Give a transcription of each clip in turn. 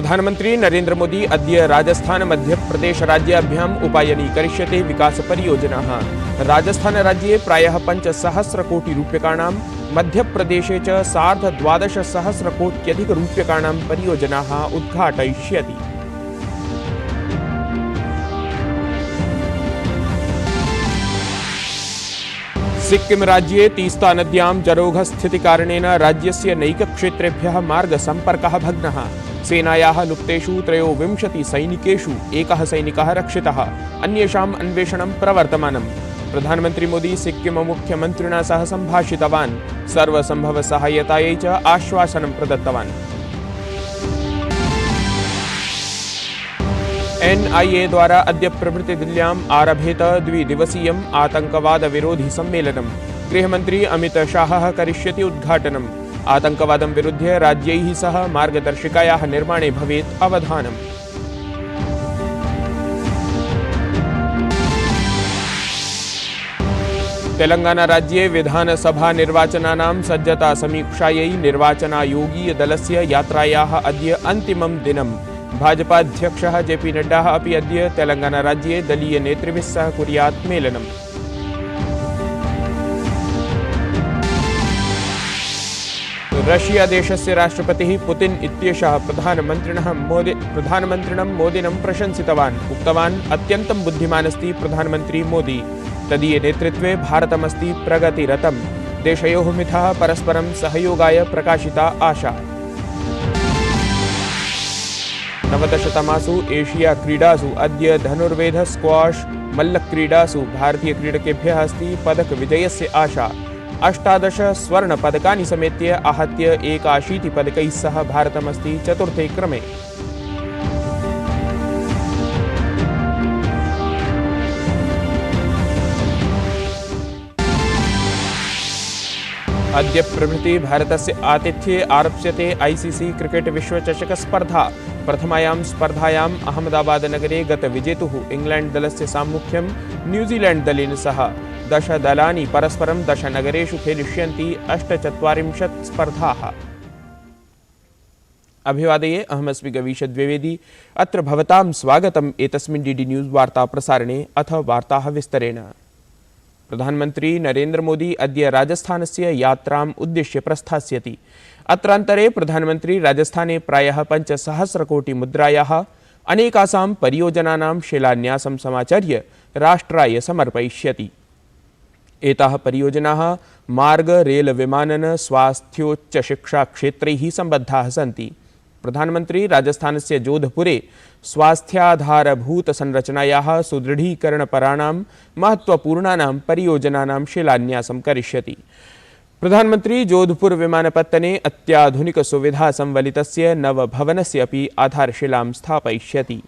प्रधानमंत्री नरेंद्र मोदी अद्य राजस्थान मध्यप्रदेश राज्याभ्याम् उपायनी करिष्यते विकासपरियोजनाः। राजस्थानराज्ये प्रायः 5,000 कोटिरूप्यकाणां, मध्यप्रदेशे च 12,500 कोट्यधिकरूप्यकाणां परियोजनाः उद्घाटयिष्यति। सिक्किम राज्ये तीस्ता नद्यां जलौघस्थितिकारणेन राज्यस्य नैकक्षेत्रेभ्यः मार्गसम्पर्कः भग्नः। सेनायाः लुप्तेषु 23 सैनिकेषु एकः सैनिकः रक्षितः, अन्येषाम् अन्वेषणं प्रवर्तमानम्। प्रधानमंत्री मोदी सिक्किम मुख्यमन्त्रिणा सह सम्भाषितवान्, सर्वसम्भवसहायतायै च आश्वासनं प्रदत्तवान्। NIA द्वारा अद्य प्रभृति दिल्ल्याम् आरभेत द्विदिवसीयम् आतंकवाद विरोधी सम्मेलनं। गृहमन्त्री अमित शाहः करिष्यति उद्घाटनम्। आतंकवादं विरुध्य राज्यैः सह मार्गदर्शिकायाः निर्माणे भवेत् अवधानम्। तेलंगाना राज्ये विधानसभा निर्वाचनानां सज्जता समीक्षायै निर्वाचनायोगीय दलस्य यात्रायाः अद्य अन्तिमं दिनम्। भाजपाध्यक्षः JP नड्डा अपि अद्य तेलंगाना राज्ये दलीय नेतृभिः सह कुर्यात् मेलनम्। रशिया देशस्य राष्ट्रपतिः पुतिन् इत्येषः प्रधानमन्त्रिणं मोदिनं प्रशंसितवान्। उक्तवान्, अत्यन्तं बुद्धिमानस्ति प्रधानमन्त्री मोदी। तदीय नेतृत्वे भारतमस्ति प्रगतिरतम्। देशयोः मिथः परस्परं सहयोगाय प्रकाशिता आशा। 19तमासु एशिया क्रीडासु अद्य धनुर्वेद स्क्वाश मल्लक्रीडासु भारतीय क्रीडकेभ्यः अस्ति पदक विजयस्य आशा। 18 स्वर्णपदकानि समेत्य आहत्य 81 पदकैः सह भारतमस्ति चतुर्थे क्रमे। अद्य प्रभृति भारतस्य आतिथ्ये आरप्स्यते ICC क्रिकेट विश्वचषक स्पर्धा। प्रथमायां स्पर्धायाम् अहमदाबाद नगरे गतविजेतुः इंग्लैंड दलस्य साम्मुख्यं न्यूजीलैंड दलेन सह। 10 दलानि परस्परं 10 नगरेषु खेलिष्यन्ति 48 स्पर्धाः। अभिवादये, अहमस्मि गवीश द्विवेदी। अत्र भवतां स्वागतम् एतस्मिन् DD न्यूज़ वार्ता प्रसारणे। अथ वार्ताः विस्तरेण। प्रधानमंत्री नरेंद्र मोदी अद्य राजस्थानस्य यात्राम् उद्दिश्य प्रस्थास्यति। अत्रान्तरे प्रधानमंत्री राजस्थाने प्रायः 5,000 कोटि मुद्रायाः अनेकासां परियोजनानां शिलान्यासं समाचर्य राष्ट्राय समर्पयिष्यति। एताः परियोजनाः मार्ग, रेल, विमानन, स्वास्थ्योच्चशिक्षा क्षेत्रैः सम्बद्धाः सन्ति। प्रधानमंत्री राजस्थानस्य जोधपुरे स्वास्थ्याधारभूतसंरचनायाः सुदृढीकरणपराणां महत्वपूर्णानां परियोजनानां शिलान्यासं करिष्यति। प्रधानमंत्री जोधपुर विमानपत्तने अत्याधुनिकसुविधासंवलितस्य नवभवनस्य अपि आधारशिलां स्थापयिष्यति।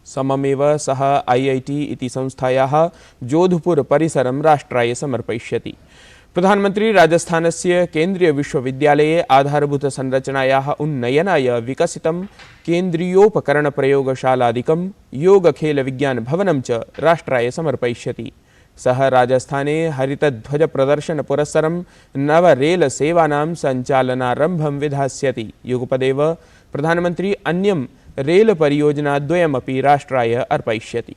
सममेव सः IIT इति संस्थायाः जोधपुर परिसरं राष्ट्राय समर्पयिष्यति। प्रधानमंत्री राजस्थानस्य केन्द्रीय विश्वविद्यालये आधारभूतसंरचनायाः उन्नयनाय विकसितं केन्द्रीयोपकरणप्रयोगशालादिकं योगखेलविज्ञानभवनं च राष्ट्राय समर्पयिष्यति। सः राजस्थाने हरितध्वजप्रदर्शनपुरस्सरं नवरेलसेवानां सञ्चालनारम्भं विधास्यति। युगपदेव प्रधानमंत्री अन्यं रेलपरियोजनाद्वयमपि राष्ट्राय अर्पयिष्यति।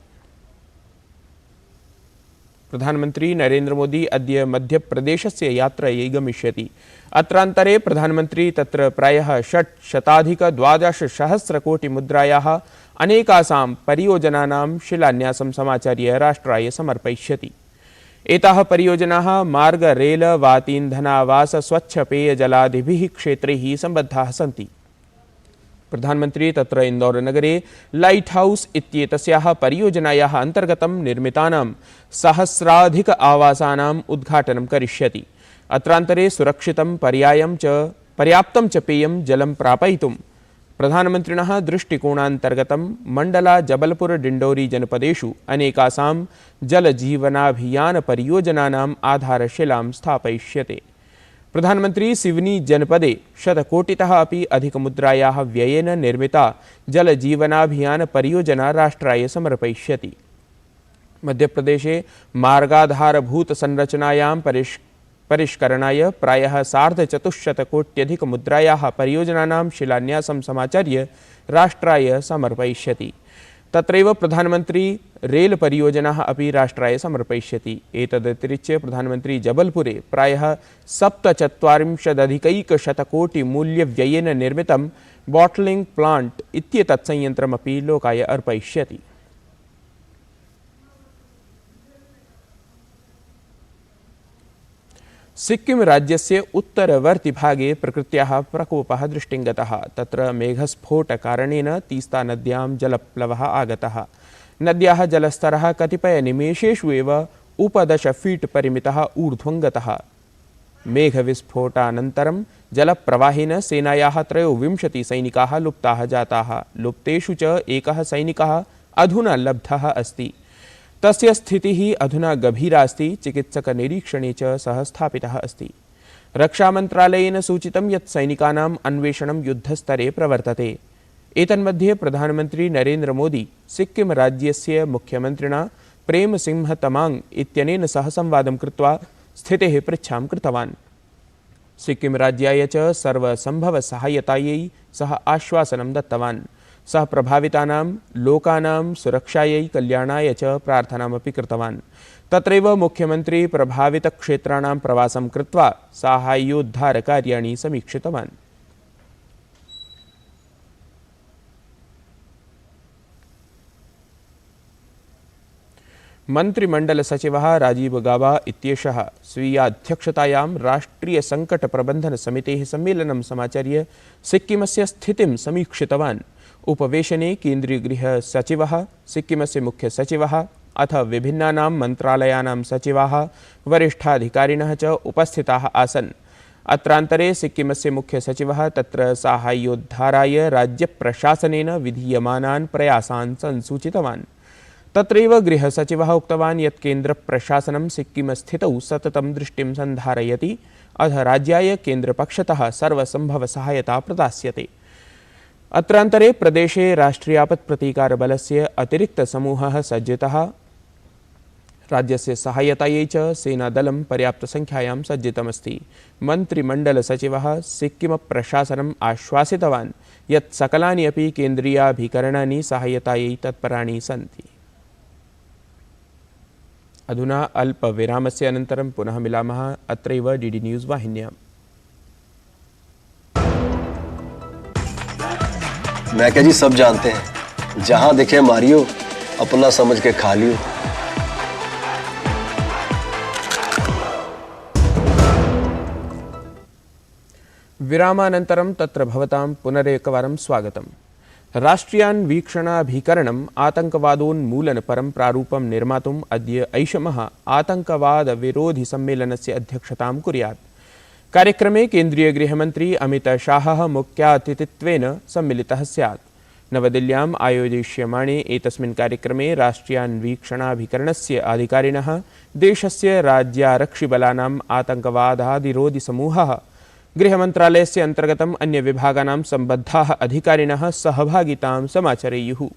प्रधानमंत्री नरेंद्र मोदी अद्य मध्यप्रदेशस्य यात्रायै गमिष्यति। अत्रान्तरे प्रधानमंत्री तत्र प्रायः 612,000 कोटि मुद्रायाः अनेकासां परियोजनानां शिलान्यासं समाचार्य राष्ट्राय समर्पयिष्यति। एताः परियोजनाः मार्ग, रेल, वातीन्धनावास, स्वच्छ पेयजलादिभिः क्षेत्रैः सम्बद्धाः सन्ति। प्रधानमंत्री तत्र इन्दौरनगरे लाइट हाउस इत्येतस्याः परियोजनायाः अन्तर्गतं निर्मितानां सहस्राधिक आवासानाम् उद्घाटनं करिष्यति। अत्रान्तरे सुरक्षितं पर्याप्तं च पेयं जलं प्रापयितुं प्रधानमन्त्रिणः दृष्टिकोणान्तर्गतं मण्डला, जबलपुर, डिण्डोरी जनपदेषु अनेकासां जलजीवनाभियान परियोजनानाम् आधारशिलां स्थापयिष्यते। प्रधानमंत्री सिवनी जनपदे 100 कोटितः अपि अधिकमुद्रायाः व्ययेन निर्मिता जलजीवनाभियान परियोजना राष्ट्राय समर्पयिष्यति। मध्यप्रदेशे मार्गाधारभूतसंरचनायां परिष्करणाय प्रायः 450 परियोजनानां शिलान्यासं समाचार्य राष्ट्राय समर्पयिष्यति। तत्रैव प्रधानमन्त्री रेल परियोजनाः अपि राष्ट्राय समर्पयिष्यति। एतदतिरिच्य प्रधानमन्त्री जबलपुरे प्रायः 47 कोटि मूल्यव्ययेन निर्मितं बॉटलिंग प्लांट इत्येतत् संयन्त्रमपि लोकाय अर्पयिष्यति। सिक्किम राज्यस्य उत्तरवर्ति भागे प्रकृत्याः प्रकोपः दृष्टिङ्गतः। तत्र मेघस्फोटकारणेन तीस्ता नद्यां जलप्लवः आगतः। नद्याः जलस्तरः कतिपयनिमेषेषु एव 10 फीट् परिमितः ऊर्ध्वं गतः। मेघविस्फोटानन्तरं जलप्रवाहेन सेनायाः 23 सैनिकाः लुप्ताः जाताः। लुप्तेषु च एकः सैनिकः अधुना लब्धः अस्ति। तस्य स्थितिः अधुना गभीरा अस्ति। चिकित्सकनिरीक्षणे च सः स्थापितः अस्ति। रक्षामन्त्रालयेन सूचितं यत् सैनिकानाम् अन्वेषणं युद्धस्तरे प्रवर्तते। एतन्मध्ये प्रधानमन्त्री नरेन्द्र मोदी सिक्किम राज्यस्य मुख्यमन्त्रिणा प्रेमसिंह तमाङ्ग इत्यनेन सह संवादं कृत्वा स्थितेः पृच्छां कृतवान्। सिक्किम राज्याय च सर्वसम्भवसहायतायै सः आश्वासनं दत्तवान्। सः प्रभावितानां लोकानां सुरक्षायै कल्याणाय च प्रार्थनामपि कृतवान्। तत्रैव मुख्यमन्त्री प्रभावितक्षेत्राणां प्रवासं कृत्वा साहाय्योद्धारकार्याणि समीक्षितवान्। मन्त्रिमण्डलसचिवः राजीव गाबा इत्येषः स्वीयाध्यक्षतायां राष्ट्रियसङ्कटप्रबन्धनसमितेः सम्मेलनं समाचार्य सिक्किमस्य स्थितिं समीक्षितवान्। उपवेशने केन्द्रीयगृहसचिवः, सिक्किमस्य मुख्यसचिवः अथ विभिन्नानां मन्त्रालयानां सचिवाः, वरिष्ठाधिकारिणः च उपस्थिताः आसन्। अत्रान्तरे सिक्किमस्य मुख्यसचिवः तत्र साहाय्योद्धाराय राज्यप्रशासनेन विधीयमानान् प्रयासान् संसूचितवान्। तत्रैव गृहसचिवः उक्तवान् यत् केन्द्रप्रशासनं सिक्किमस्थितौ सततं दृष्टिं सन्धारयति। अथ राज्याय केन्द्रपक्षतः सर्वसम्भवसहायता प्रदास्यते। अत्रान्तरे प्रदेशे राष्ट्रियापत्प्रतीकारबलस्य अतिरिक्तसमूहः सज्जितः। राज्यस्य सहायतायै च सेनादलं पर्याप्तसंख्यायां सज्जितमस्ति। मन्त्रिमण्डलसचिवः सिक्किमप्रशासनम् आश्वासितवान् यत् सकलानि अपि केन्द्रीयाभिकरणानि सहायतायै तत्पराणि सन्ति। अधुना अल्पविरामस्य अनन्तरं पुनः मिलामः अत्रैव डीडी न्यूज़ वाहिन्याम्। मैं क्या जी सब जानते हैं, जहां देखे मारियो, अपना समझ के खा लियो। विरामानन्तरं तत्र भवतां पुनरेकवारं स्वागतम्। राष्ट्रियान्वीक्षणाभिकरणम् आतङ्कवादोन्मूलनपरं प्रारूपं निर्मातुम् अद्य ऐषमः आतङ्कवादविरोधिसम्मेलनस्य अध्यक्षतां कुर्यात्। कार्यक्रमे केन्द्रीयगृहमन्त्री अमितशाहः मुख्यातिथित्वेन सम्मिलितः स्यात्। नवदिल्ल्याम् आयोजयिष्यमाणे एतस्मिन् कार्यक्रमे राष्ट्रियान्वीक्षणाभिकरणस्य अधिकारिणः, देशस्य राज्यारक्षिबलानाम् आतङ्कवादादिरोधिसमूहः, गृहमन्त्रालयस्य अन्तर्गतम् अन्यविभागानां सम्बद्धाः अधिकारिणः सहभागितां समाचरेयुः।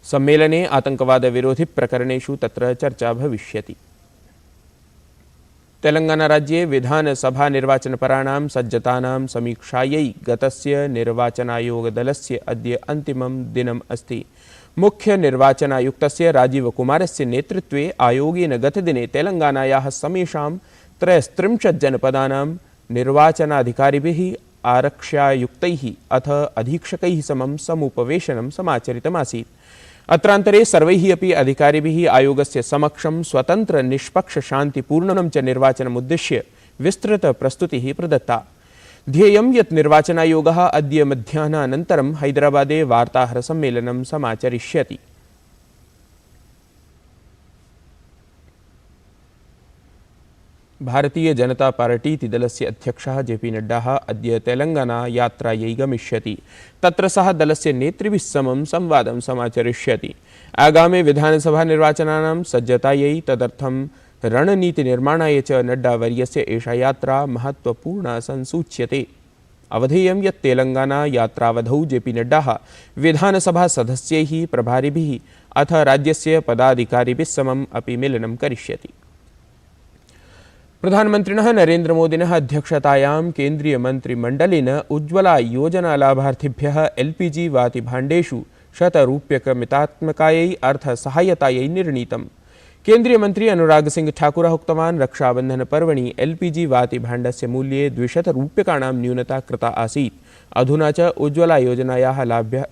सम्मेलने आतङ्कवादविरोधिप्रकरणेषु तत्र चर्चा भविष्यति। तेलंगानाराज्ये विधानसभानिर्वाचनपराणां सज्जतानां समीक्षायै गतस्य निर्वाचनायोगदलस्य अद्य अन्तिमं दिनम् अस्ति। मुख्यनिर्वाचनायुक्तस्य राजीवकुमारस्य नेतृत्वे आयोगेन गतदिने तेलंगानायाः समेषां 33 जनपदानां निर्वाचनाधिकारिभिः, आरक्षायुक्तैः अथ अधीक्षकैः समं समुपवेशनं समाचरितमासीत्। अत्रान्तरे सर्वैः अपि अधिकारिभिः आयोगस्य समक्षं स्वतन्त्र निष्पक्ष शान्तिपूर्णं च निर्वाचनमुद्दिश्य विस्तृतप्रस्तुतिः प्रदत्ता। ध्येयं यत् निर्वाचनायोगः अद्य मध्याह्नानन्तरं हैदराबादे वार्ताहरसम्मेलनं समाचरिष्यति। भारतीय जनता पार्टी इति दलस्य अध्यक्षः जेपी नड्डा अद्य तेलंगाना यात्रायै गमिष्यति। तत्र सः दलस्य नेतृभिः समं संवादं समाचरिष्यति। आगामी विधानसभा निर्वाचनानां सज्जतायै तदर्थं रणनीतिनिर्माणाय च नड्डावर्यस्य एषा यात्रा महत्त्वपूर्णा संसूच्यते। अवधेयं यत् तेलंगाना यात्रावधौ जेपी नड्डा विधानसभा सदस्यैः, प्रभारिभिः अथ राज्यस्य पदाधिकारिभिः समम् अपि मेलनं करिष्यति। प्रधानमन्त्रिणः नरेन्द्रमोदिनः अध्यक्षतायां केन्द्रीयमन्त्रिमण्डलेन उज्ज्वला योजना लाभार्थिभ्यः LPG वातिभाण्डेषु ₹100मितात्मकायै अर्थसहायतायै निर्णीतम्। केन्द्रीयमन्त्री अनुराग सिंह ठाकुरः उक्तवान् रक्षाबन्धनपर्वणि LPG वातिभाण्डस्य मूल्ये ₹200 न्यूनता कृता आसीत्। अधुना च उज्ज्वला योजनायाः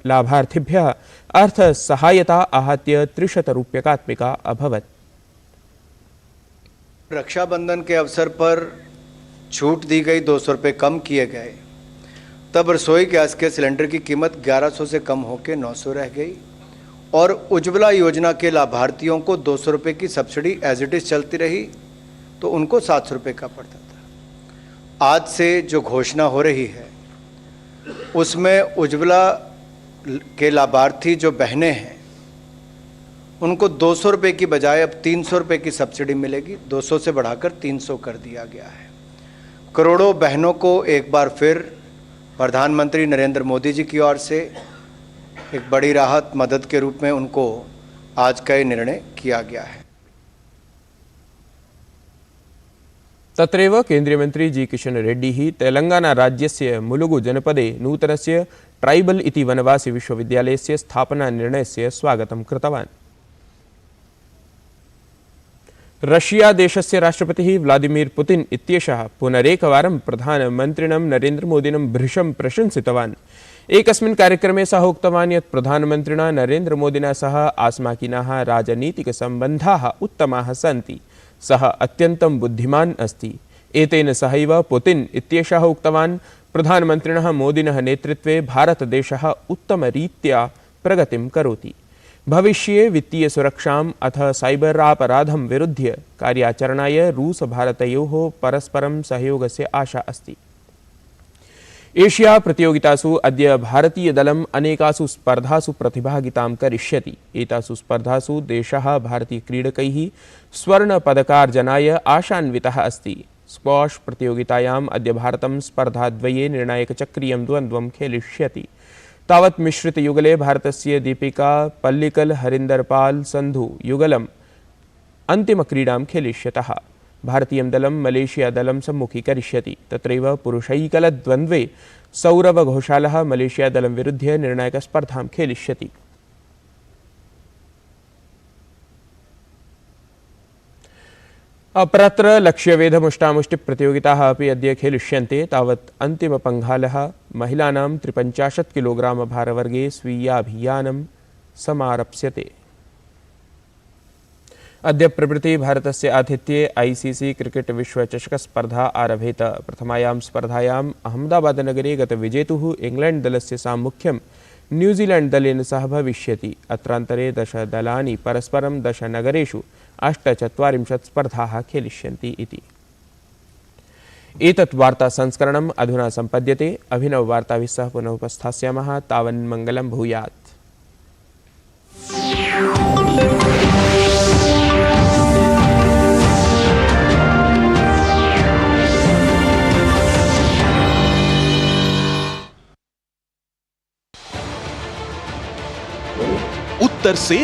लाभार्थिभ्यः अर्थसहायता आहत्य ₹300 अभवत्। रक्षाबंधन के अवसर पर छूट दी गई, ₹200 कम किए गए। तब रसोई गैस के सिलेंडर की कीमत 1100 से कम होकर 900 रह गई और उज्ज्वला योजना के लाभार्थियों को ₹200 की सब्सिडी एज इट इज़ चलती रही, तो उनको ₹700 का पड़ता था। आज से जो घोषणा हो रही है उसमें उज्ज्वला के लाभार्थी जो बहनें हैं उनको ₹200 की बजाय अब ₹300 की सब्सिडी मिलेगी। 200 से बढ़ाकर 300 कर दिया गया है। करोड़ों बहनों को एक बार फिर प्रधानमंत्री नरेंद्र मोदी जी की ओर से एक बड़ी राहत मदद के रूप में उनको आज का ये निर्णय किया गया है। तत्रैव केन्द्रीयमन्त्री जी किशन रेड्डी तेलंगाना राज्यस्य मुलुगु जनपदे नूतनस्य ट्राइबल इति वनवासी विश्वविद्यालयस्य स्थापना निर्णयस्य स्वागतं कृतवान्। रशिया देशस्य राष्ट्रपतिः व्लादिमीर् पुतिन् इत्येषः पुनरेकवारं प्रधानमन्त्रिणं नरेन्द्रमोदिनं भृशं प्रशंसितवान्। एकस्मिन् कार्यक्रमे सः उक्तवान् यत् प्रधानमन्त्रिणा नरेन्द्रमोदिना सह आस्माकीनाः राजनीतिकसम्बन्धाः उत्तमाः सन्ति। सः अत्यन्तं बुद्धिमान् अस्ति। एतेन सहैव पुतिन् इत्येषः उक्तवान् प्रधानमन्त्रिणः मोदिनः नेतृत्वे भारतदेशः उत्तमरीत्या प्रगतिं करोति। भविष्ये वित्तीय सुरक्षाम् अथ साइबरापराधं विरुध्य कार्याचरणाय रूसभारतयोः परस्परं सहयोगस्य आशा अस्ति। एशिया प्रतियोगितासु अद्य भारतीयदलम् अनेकासु स्पर्धासु प्रतिभागितां करिष्यति। एतासु स्पर्धासु देशः भारतीयक्रीडकैः स्वर्णपदकार्जनाय आशान्वितः अस्ति। स्क्वाश प्रतियोगितायाम् अद्य भारतं स्पर्धाद्वये निर्णायकचक्रीयं द्वन्द्वं खेलिष्यति। तावत् मिश्रितयुगले भारतस्य दीपिका पल्लिकल हरिन्दरपाल संधु युगलम् अन्तिमक्रीडां खेलिष्यतः। भारतीयं दलं मलेशिया दलं सम्मुखीकरिष्यति। तत्रैव पुरुषैकलद्वन्द्वे सौरव घोषालः मलेशिया दलं विरुध्य निर्णायकस्पर्धां खेलिष्यति। अपरत्र लक्ष्यवेधमुष्टामुष्टिप्रतियोगिताः अपि अद्य खेलिष्यन्ते। तावत् अन्तिमपङ्घालः महिलानां 53 किलोग्राम भारवर्गे स्वीयाभियानं समारप्स्यते। अद्य प्रभृति भारतस्य आतिथ्ये ICC क्रिकेट विश्वचषकस्पर्धा आरभेत। प्रथमायां स्पर्धायाम् अहमदाबादनगरे गतविजेतुः इंग्लैण्ड् दलस्य साम्मुख्यं न्यूजीलैण्ड् दलेन सह भविष्यति। अत्रान्तरे 10 दलानि परस्परं 10 नगरेषु 48 स्पर्धाः खेलिष्यन्ति इति। एतत् वार्ता संस्करणम् अधुना सम्पद्यते। अभिनववार्ताभिः सह पुनः उपस्थास्यामः। तावन्मङ्गलं भूयात्। उत्तर से